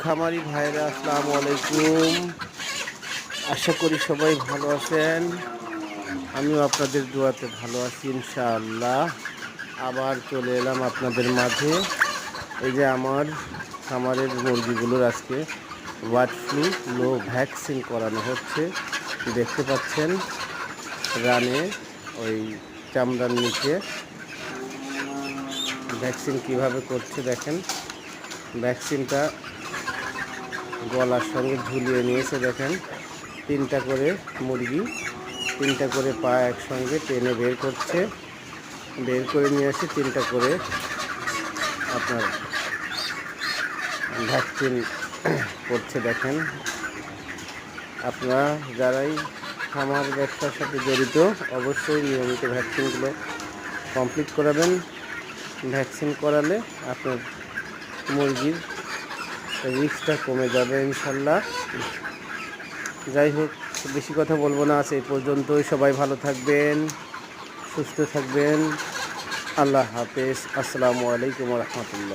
খামারি ভাইরা আসসালামু আলাইকুম। আশা করি সবাই ভালো আছেন। আমিও আপনাদের দোয়াতে ভালো আছি ইনশাআল্লাহ। আবার চলে এলাম আপনাদের মাঝে। এই যে আমার খামারের মুরগিগুলোর আজকে বার্ড ফ্লু ভ্যাকসিন করানো হচ্ছে। দেখতে পাচ্ছেন রানে ওই চামড়ার নিচে ভ্যাকসিন কিভাবে করছে দেখেন। ভ্যাকসিনটা গলার সঙ্গে ঝুলিয়ে নিয়েছে দেখেন। তিনটা করে মুরগি, তিনটা করে পা একসঙ্গে টেনে বের করছে। বের করে নিয়ে আসি তিনটা করে আপনার ভ্যাকসিন করছে দেখেন। আপনারা যারাই খামার ব্যবসার সাথে জড়িত অবশ্যই নিয়মিত ভ্যাকসিনগুলো কমপ্লিট করাবেন। ভ্যাকসিন করালে আপনার মুরগির রিস্কটা কমে যাবে ইনশাল্লাহ। যাই হোক, বেশি কথা বলবো না, এই পর্যন্তই। সবাই ভালো থাকবেন, সুস্থ থাকবেন। আল্লাহ হাফেজ। আসসালামু আলাইকুম ওয়া রাহমাতুল্লাহ।